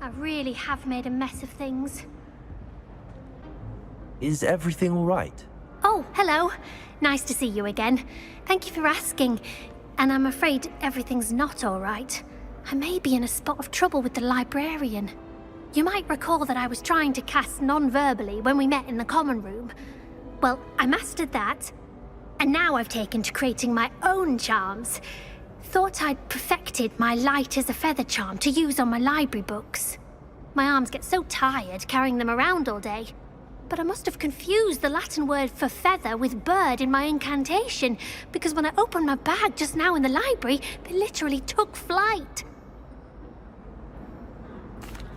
I really have made a mess of things. Is everything all right? Oh, hello. Nice to see you again. Thank you for asking. And I'm afraid everything's not all right. I may be in a spot of trouble with the librarian. You might recall that I was trying to cast non-verbally when we met in the common room. Well, I mastered that, and now I've taken to creating my own charms. Thought I'd perfected my light as a feather charm to use on my library books. My arms get so tired carrying them around all day. But I must have confused the Latin word for feather with bird in my incantation, because when I opened my bag just now in the library, they literally took flight.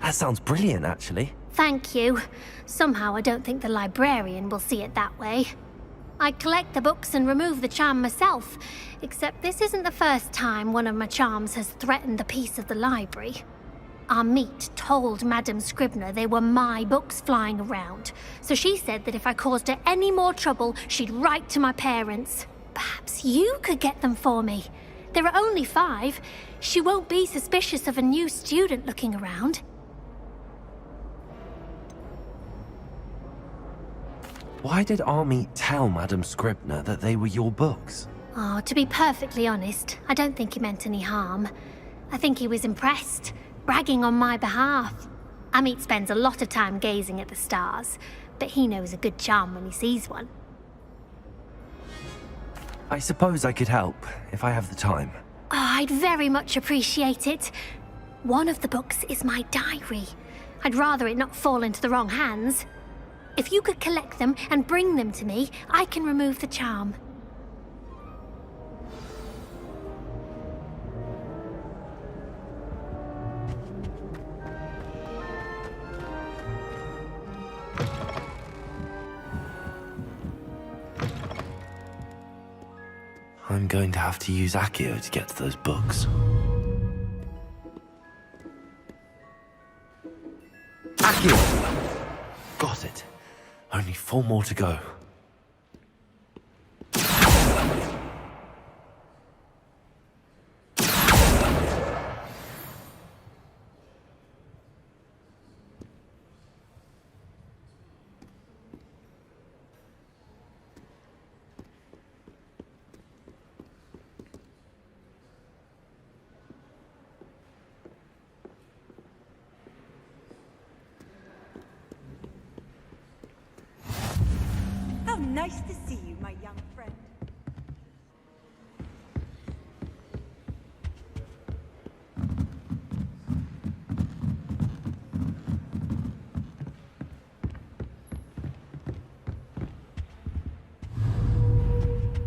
That sounds brilliant, actually. Thank you. Somehow I don't think the librarian will see it that way. I collect the books and remove the charm myself, except this isn't the first time one of my charms has threatened the peace of the library. Our meet told Madame Scribner they were my books flying around, so she said that if I caused her any more trouble, she'd write to my parents. Perhaps you could get them for me. There are only 5. She won't be suspicious of a new student looking around. Why did Army tell Madame Scribner that they were your books? Oh, to be perfectly honest, I don't think he meant any harm. I think he was impressed, bragging on my behalf. Amit spends a lot of time gazing at the stars, but he knows a good charm when he sees one. I suppose I could help, if I have the time. Oh, I'd very much appreciate it. One of the books is my diary. I'd rather it not fall into the wrong hands. If you could collect them and bring them to me, I can remove the charm. I'm going to have to use Accio to get to those books. Accio! Got it. Only 4 more to go. Nice to see you, my young friend.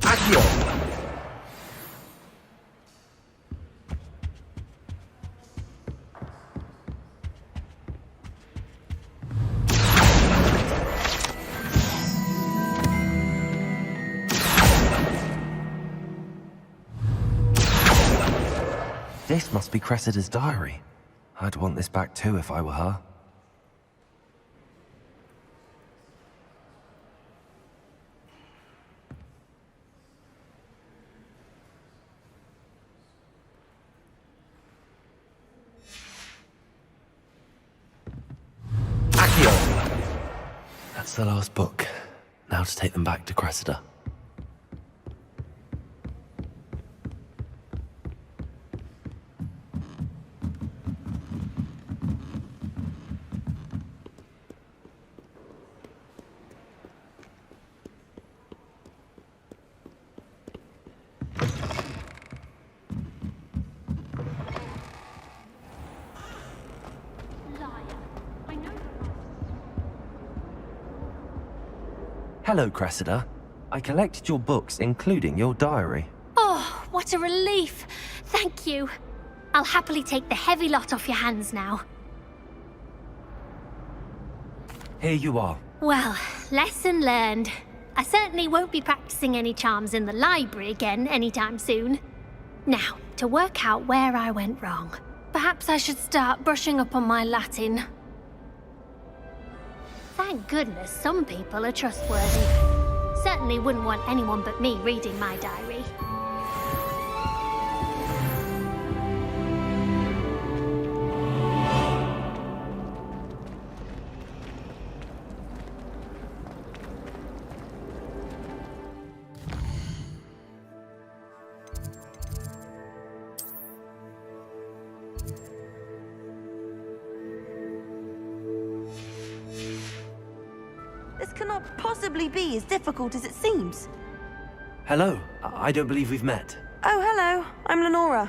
Accio! This must be Cressida's diary. I'd want this back too if I were her. Accio! That's the last book. Now to take them back to Cressida. Hello, Cressida. I collected your books, including your diary. Oh, what a relief. Thank you. I'll happily take the heavy lot off your hands now. Here you are. Well, lesson learned. I certainly won't be practicing any charms in the library again anytime soon. Now, to work out where I went wrong. Perhaps I should start brushing up on my Latin. Thank goodness some people are trustworthy. Certainly wouldn't want anyone but me reading my diary. possibly be as difficult as it seems? Hello. I don't believe we've met. Oh, hello. I'm Lenora.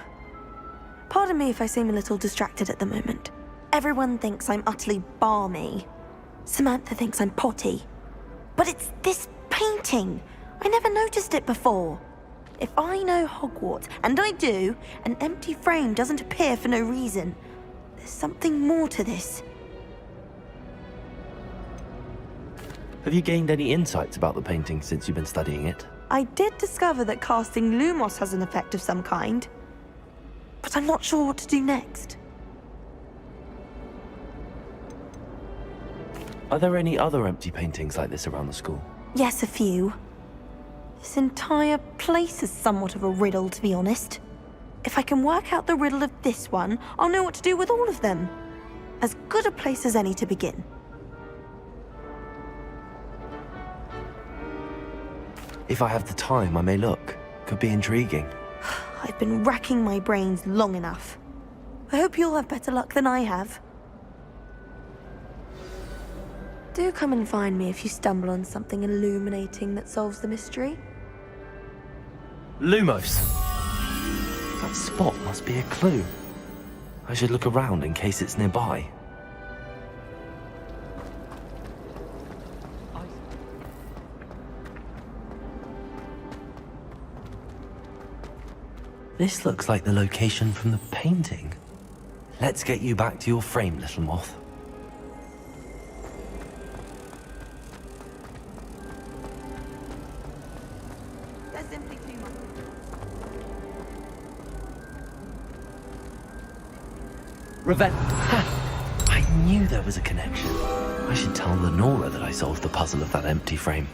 Pardon me if I seem a little distracted at the moment. Everyone thinks I'm utterly balmy. Samantha thinks I'm potty. But it's this painting. I never noticed it before. If I know Hogwarts, and I do, an empty frame doesn't appear for no reason. There's something more to this. Have you gained any insights about the painting since you've been studying it? I did discover that casting Lumos has an effect of some kind. But I'm not sure what to do next. Are there any other empty paintings like this around the school? Yes, a few. This entire place is somewhat of a riddle, to be honest. If I can work out the riddle of this one, I'll know what to do with all of them. As good a place as any to begin. If I have the time, I may look. Could be intriguing. I've been racking my brains long enough. I hope you'll have better luck than I have. Do come and find me if you stumble on something illuminating that solves the mystery. Lumos! That spot must be a clue. I should look around in case it's nearby. This looks like the location from the painting. Let's get you back to your frame, little moth. There's simply too much. Revenge. I knew there was a connection. I should tell Lenora that I solved the puzzle of that empty frame.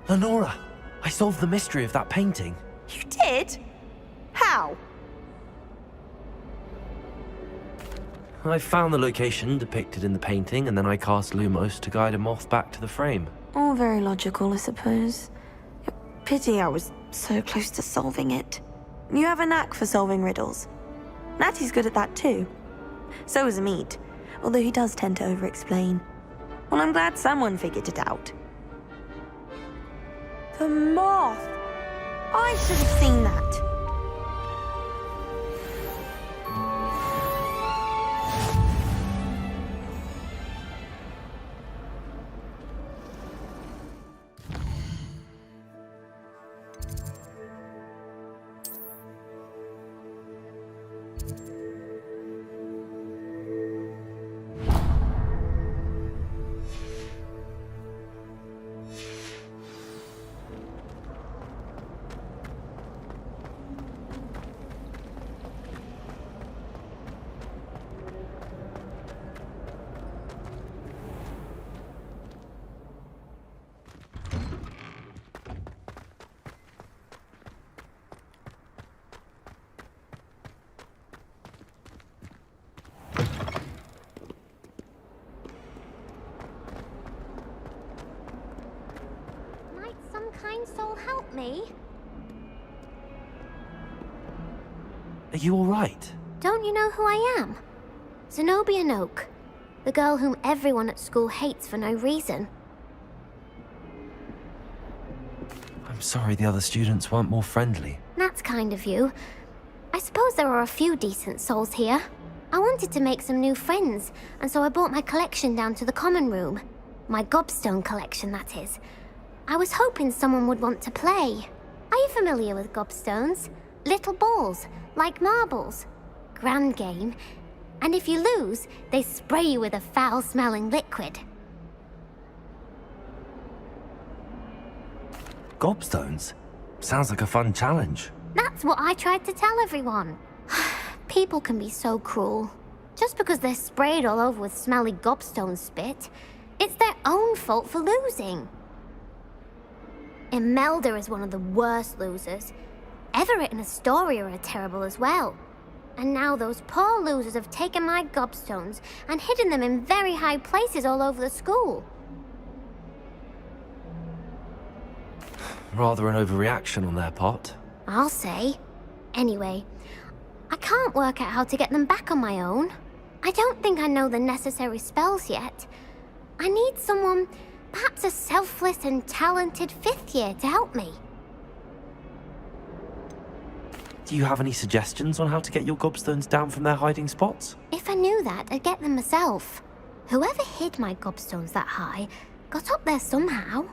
Lenora, I solved the mystery of that painting. You did? How? I found the location depicted in the painting, and then I cast Lumos to guide a moth back to the frame. All very logical, I suppose. Pity I was so close to solving it. You have a knack for solving riddles. Natty's good at that too. So is Amit, although he does tend to over-explain. Well, I'm glad someone figured it out. The moth! I should have seen that. Kind soul help me? Are you all right? Don't you know who I am? Zenobia Noak, the girl whom everyone at school hates for no reason. I'm sorry the other students weren't more friendly. That's kind of you. I suppose there are a few decent souls here. I wanted to make some new friends, and so I brought my collection down to the common room. My gobstone collection, that is. I was hoping someone would want to play. Are you familiar with gobstones? Little balls, like marbles. Grand game. And if you lose, they spray you with a foul-smelling liquid. Gobstones? Sounds like a fun challenge. That's what I tried to tell everyone. People can be so cruel. Just because they're sprayed all over with smelly gobstone spit, it's their own fault for losing. Imelda is one of the worst losers. Everett and Astoria are terrible as well. And now those poor losers have taken my gobstones and hidden them in very high places all over the school. Rather an overreaction on their part. I'll say. Anyway, I can't work out how to get them back on my own. I don't think I know the necessary spells yet. I need someone, perhaps a selfless and talented 5th year to help me. Do you have any suggestions on how to get your gobstones down from their hiding spots? If I knew that, I'd get them myself. Whoever hid my gobstones that high got up there somehow.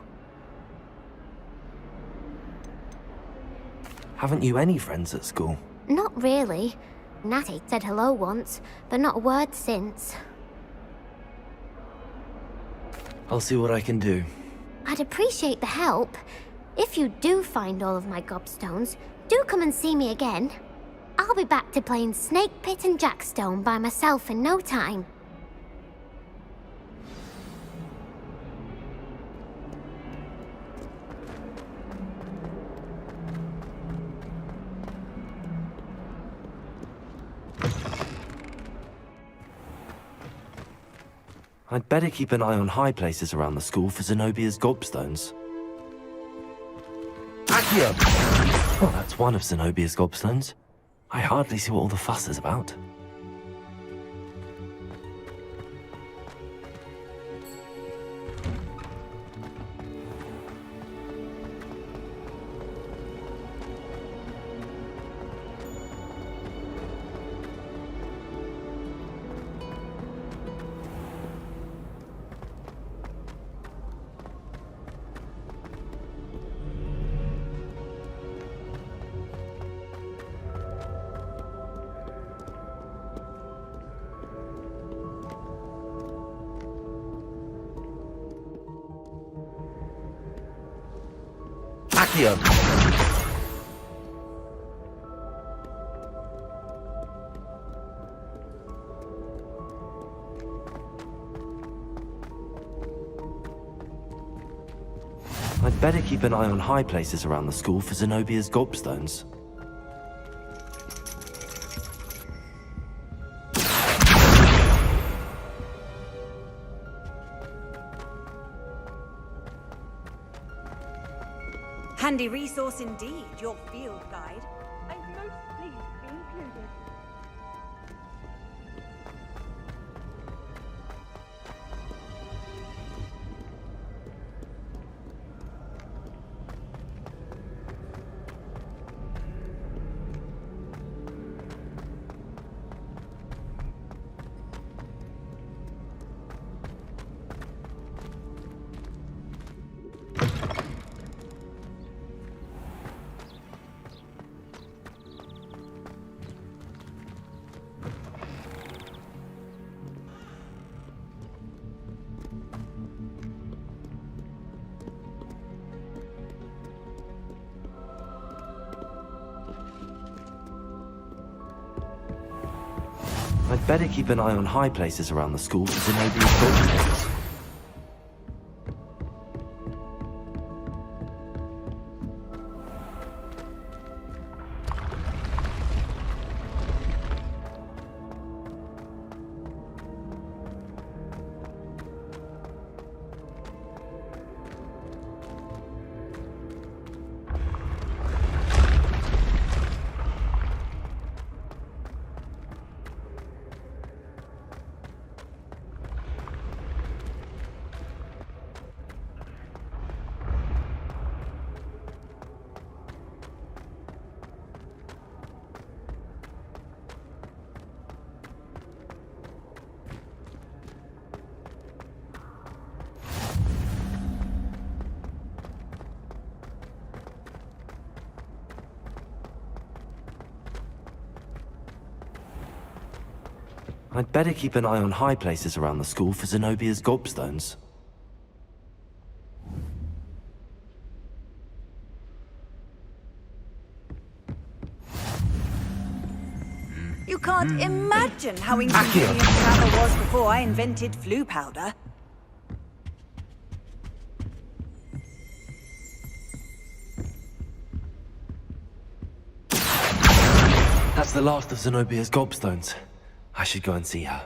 Haven't you any friends at school? Not really. Natty said hello once, but not a word since. I'll see what I can do. I'd appreciate the help. If you do find all of my gobstones, do come and see me again. I'll be back to playing Snake Pit and Jackstone by myself in no time. I'd better keep an eye on high places around the school for Zenobia's gobstones. Accio! Well, that's one of Zenobia's gobstones. I hardly see what all the fuss is about. Accio! I'd better keep an eye on high places around the school for Zenobia's gobstones. Handy resource indeed, your field guide. I'm most pleased to be included. I'd better keep an eye on high places around the school for Zenobia's gobstones. I'd better keep an eye on high places around the school for Zenobia's gobstones. You can't imagine how inconvenient travel was before I invented flu powder. That's the last of Zenobia's gobstones. I should go and see her.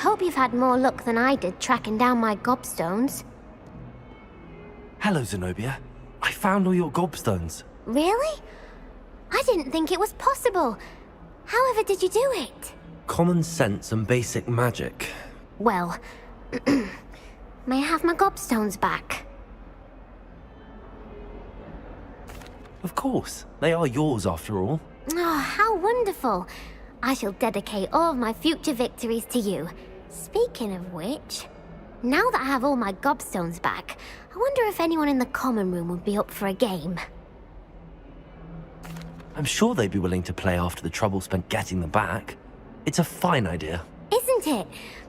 hope you've had more luck than I did tracking down my gobstones. Hello, Zenobia. I found all your gobstones. Really? I didn't think it was possible. However did you do it? Common sense and basic magic. Well, may I have my gobstones back? Of course. They are yours after all. Oh, how wonderful. I shall dedicate all of my future victories to you. Speaking of which, now that I have all my gobstones back, I wonder if anyone in the common room would be up for a game. I'm sure they'd be willing to play after the trouble spent getting them back. It's a fine idea. Isn't it?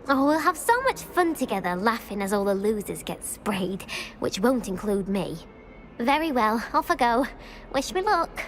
Oh, we'll have so much fun together, laughing as all the losers get sprayed, which won't include me. Very well, off I go. Wish me luck.